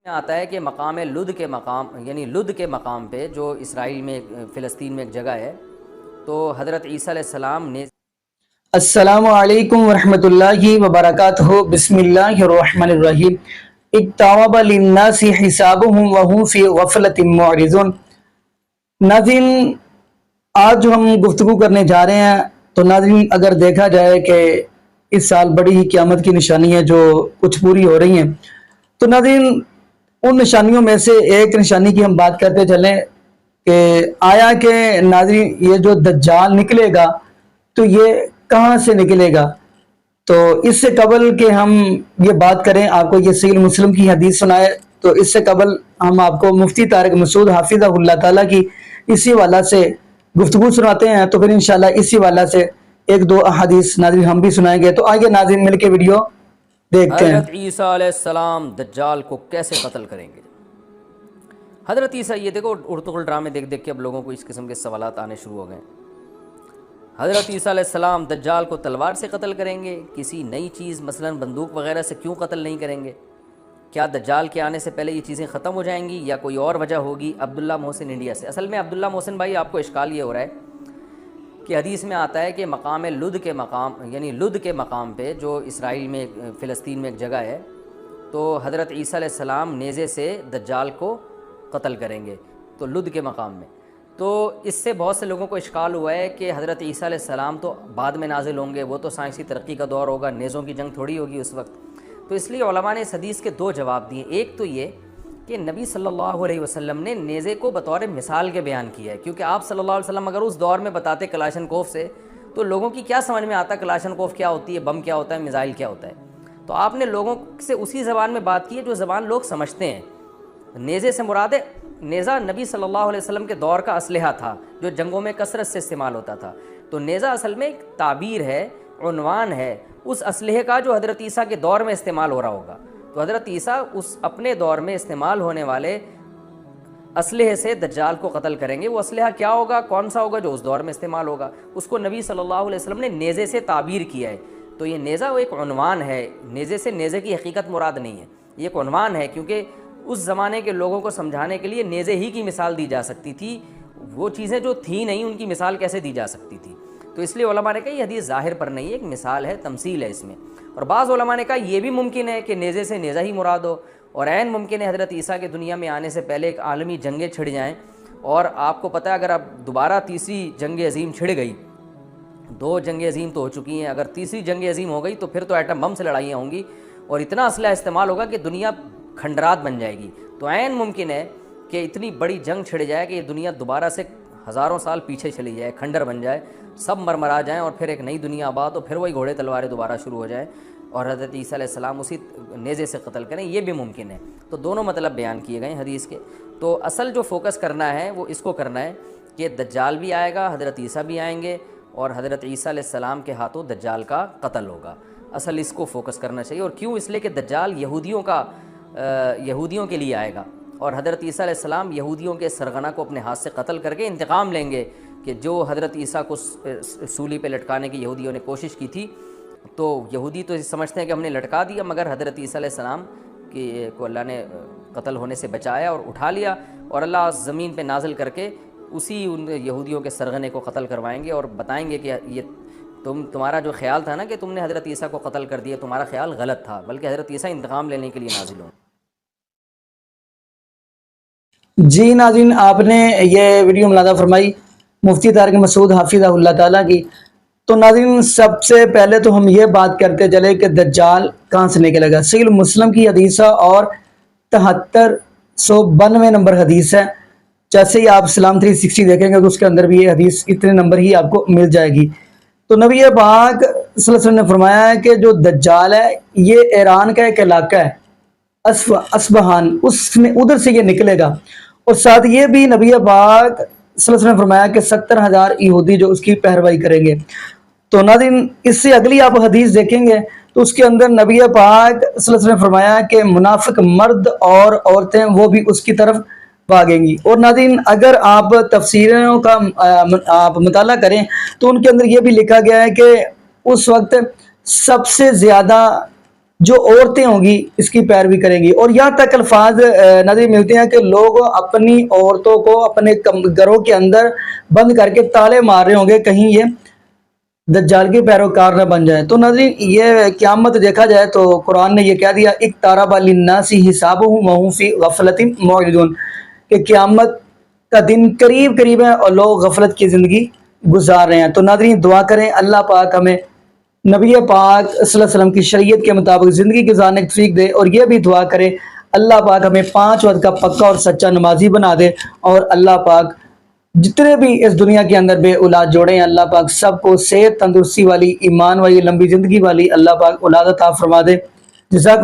میں آتا ہے کہ مقام لد کے مقام یعنی لد کے مقام پہ جو اسرائیل میں فلسطین میں ایک جگہ ہے، تو حضرت عیسیٰ علیہ السلام نے السلام علیکم ورحمۃ اللہ وبرکاتہ۔ بسم اللہ الرحمن الرحیم۔ اقترب للناس حسابهم وهم فی غفلۃ معرضون۔ ناظرین، آج جو ہم گفتگو کرنے جا رہے ہیں، تو ناظرین اگر دیکھا جائے کہ اس سال بڑی ہی قیامت کی نشانی ہے جو کچھ پوری ہو رہی ہیں، تو ناظرین ان نشانیوں میں سے ایک نشانی کی ہم بات کرتے چلیں کہ آیا کہ ناظرین یہ جو دجال نکلے گا تو یہ کہاں سے نکلے گا؟ تو اس سے قبل کہ ہم یہ بات کریں، آپ کو یہ صحیح مسلم کی حدیث سنائے، تو اس سے قبل ہم آپ کو مفتی طارق مسعود حافظہ اللہ تعالیٰ کی اسی والا سے گفتگو سناتے ہیں، تو پھر انشاءاللہ اسی والا سے ایک دو احادیث ناظرین ہم بھی سنائیں گے۔ تو آئیے ناظرین مل کے ویڈیو دیکھتے ہیں۔ حضرت عیسیٰ علیہ السلام دجال کو کیسے قتل کریں گے۔ حضرت عیسیٰ، یہ دیکھو ارطغرل ڈرامے دیکھ دیکھ کے اب لوگوں کو اس قسم کے سوالات آنے شروع ہو گئے۔ حضرت عیسیٰ علیہ السلام دجال کو تلوار سے قتل کریں گے، کسی نئی چیز مثلا بندوق وغیرہ سے کیوں قتل نہیں کریں گے؟ کیا دجال کے آنے سے پہلے یہ چیزیں ختم ہو جائیں گی یا کوئی اور وجہ ہوگی؟ عبداللہ محسن انڈیا سے۔ اصل میں عبداللہ محسن بھائی، آپ کو اشکال یہ ہو رہا ہے کہ حدیث میں آتا ہے کہ مقام لد کے مقام یعنی لد کے مقام پہ جو اسرائیل میں فلسطین میں ایک جگہ ہے، تو حضرت عیسیٰ علیہ السلام نیزے سے دجال کو قتل کریں گے، تو لد کے مقام میں۔ تو اس سے بہت سے لوگوں کو اشکال ہوا ہے کہ حضرت عیسیٰ علیہ السلام تو بعد میں نازل ہوں گے، وہ تو سائنسی ترقی کا دور ہوگا، نیزوں کی جنگ تھوڑی ہوگی اس وقت۔ تو اس لیے علماء نے اس حدیث کے دو جواب دیے۔ ایک تو یہ کہ نبی صلی اللہ علیہ وسلم نے نیزے کو بطور مثال کے بیان کیا ہے، کیونکہ آپ صلی اللہ علیہ وسلم اگر اس دور میں بتاتے کلاشن کوف سے، تو لوگوں کی کیا سمجھ میں آتا کلاشن کوف کیا ہوتی ہے، بم کیا ہوتا ہے، میزائل کیا ہوتا ہے۔ تو آپ نے لوگوں سے اسی زبان میں بات کی ہے جو زبان لوگ سمجھتے ہیں۔ نیزے سے مراد ہے، نیزہ نبی صلی اللہ علیہ وسلم کے دور کا اسلحہ تھا جو جنگوں میں کثرت سے استعمال ہوتا تھا۔ تو نیزہ اصل میں ایک تعبیر ہے، عنوان ہے اس اسلحے کا جو حضرت عیسیٰ کے دور میں استعمال ہو رہا ہوگا۔ تو حضرت عیسیٰ اس اپنے دور میں استعمال ہونے والے اسلحے سے دجال کو قتل کریں گے۔ وہ اسلحہ کیا ہوگا، کون سا ہوگا جو اس دور میں استعمال ہوگا، اس کو نبی صلی اللہ علیہ وسلم نے نیزے سے تعبیر کیا ہے۔ تو یہ نیزہ وہ ایک عنوان ہے، نیزے سے نیزے کی حقیقت مراد نہیں ہے، یہ ایک عنوان ہے، کیونکہ اس زمانے کے لوگوں کو سمجھانے کے لیے نیزے ہی کی مثال دی جا سکتی تھی، وہ چیزیں جو تھیں نہیں ان کی مثال کیسے دی جا سکتی تھی۔ تو اس لیے علماء نے کہا یہ حدیث ظاہر پر نہیں ہے، ایک مثال ہے، تمثیل ہے اس میں۔ اور بعض علماء نے کہا یہ بھی ممکن ہے کہ نیزے سے نیزہ ہی مراد ہو، اور عین ممکن ہے حضرت عیسیٰ کے دنیا میں آنے سے پہلے ایک عالمی جنگیں چھڑ جائیں۔ اور آپ کو پتہ ہے اگر اب دوبارہ تیسری جنگ عظیم چھڑ گئی، دو جنگ عظیم تو ہو چکی ہیں، اگر تیسری جنگ عظیم ہو گئی تو پھر تو ایٹم بم سے لڑائیاں ہوں گی اور اتنا اسلحہ استعمال ہوگا کہ دنیا کھنڈرات بن جائے گی۔ تو عین ممکن ہے کہ اتنی بڑی جنگ چھڑ جائے کہ یہ دنیا دوبارہ سے ہزاروں سال پیچھے چلی جائے، کھنڈر بن جائے، سب مرمرا جائیں اور پھر ایک نئی دنیا آباد ہو، پھر وہی گھوڑے تلواریں دوبارہ شروع ہو جائیں اور حضرت عیسیٰ علیہ السلام اسی نیزے سے قتل کریں، یہ بھی ممکن ہے۔ تو دونوں مطلب بیان کیے گئے حدیث کے۔ تو اصل جو فوکس کرنا ہے وہ اس کو کرنا ہے کہ دجال بھی آئے گا، حضرت عیسیٰ بھی آئیں گے، اور حضرت عیسیٰ علیہ السلام کے ہاتھوں دجال کا قتل ہوگا۔ اصل اس کو فوکس کرنا چاہیے۔ اور کیوں؟ اس لیے کہ دجال یہودیوں کے لیے آئے گا، اور حضرت عیسیٰ علیہ السلام یہودیوں کے سرغنہ کو اپنے ہاتھ سے قتل کر کے انتقام لیں گے کہ جو حضرت عیسیٰ کو سولی پہ لٹکانے کی یہودیوں نے کوشش کی تھی۔ تو یہودی تو سمجھتے ہیں کہ ہم نے لٹکا دیا، مگر حضرت عیسیٰ علیہ السلام کو اللہ نے قتل ہونے سے بچایا اور اٹھا لیا، اور اللہ زمین پہ نازل کر کے اسی ان یہودیوں کے سرغنے کو قتل کروائیں گے اور بتائیں گے کہ یہ تمہارا جو خیال تھا نا کہ تم نے حضرت عیسیٰ کو قتل کر دیا، تمہارا خیال غلط تھا، بلکہ حضرت عیسیٰ انتقام لینے کے لیے نازل ہوں۔ جی ناظرین، آپ نے یہ ویڈیو ملاحظہ فرمائی مفتی طارق مسعود حافظہ اللہ تعالیٰ کی۔ تو ناظرین سب سے پہلے تو ہم یہ بات کرتے چلے کہ دجال کہاں سے نکلے گا۔ صحیح مسلم کی حدیث ہے اور 7392 نمبر حدیث ہے۔ جیسے ہی آپ اسلام 360 دیکھیں گے تو اس کے اندر بھی یہ حدیث اتنے نمبر ہی آپ کو مل جائے گی۔ تو نبی پاک صلی اللہ علیہ وسلم نے فرمایا ہے کہ جو دجال ہے یہ ایران کا ایک علاقہ ہے، اصبہان، اس میں ادھر سے یہ نکلے گا۔ اور ساتھ یہ بھی نبی پاک صلی اللہ علیہ وسلم نے فرمایا کہ 70,000 یہودی جو اس کی پیروی کریں گے۔ تو ناظرین اس سے اگلی آپ حدیث دیکھیں گے تو اس کے اندر نبی پاک صلی اللہ علیہ وسلم نے فرمایا کہ منافق مرد اور عورتیں وہ بھی اس کی طرف بھاگیں گی۔ اور ناظرین اگر آپ تفسیروں کا آپ مطالعہ کریں تو ان کے اندر یہ بھی لکھا گیا ہے کہ اس وقت سب سے زیادہ جو عورتیں ہوں گی اس کی پیروی کریں گی. اور یہاں تک الفاظ نظر ملتے ہیں کہ لوگ اپنی عورتوں کو اپنے گھروں کے اندر بند کر کے تالے مار رہے ہوں گے کہیں یہ دجال کے پیروکار نہ بن جائے. تو ناظرین یہ قیامت دیکھا جائے تو قرآن نے یہ کہہ دیا اقترب للناس حسابهم وهم فی غفلۃ معرضون کہ قیامت کا دن قریب قریب ہے اور لوگ غفلت کی زندگی گزار رہے ہیں. تو ناظرین دعا کریں اللہ پاک ہمیں نبی پاک صلی اللہ علیہ وسلم کی شریعت کے مطابق زندگی گزارنے کی توفیق دے, اور یہ بھی دعا کریں اللہ پاک ہمیں 5 وقت کا پکا اور سچا نمازی بنا دے, اور اللہ پاک جتنے بھی اس دنیا کے اندر بے اولاد جوڑے ہیں اللہ پاک سب کو صحت تندرستی والی ایمان والی لمبی زندگی والی اللہ پاک اولاد عطا فرما دے. جزاکم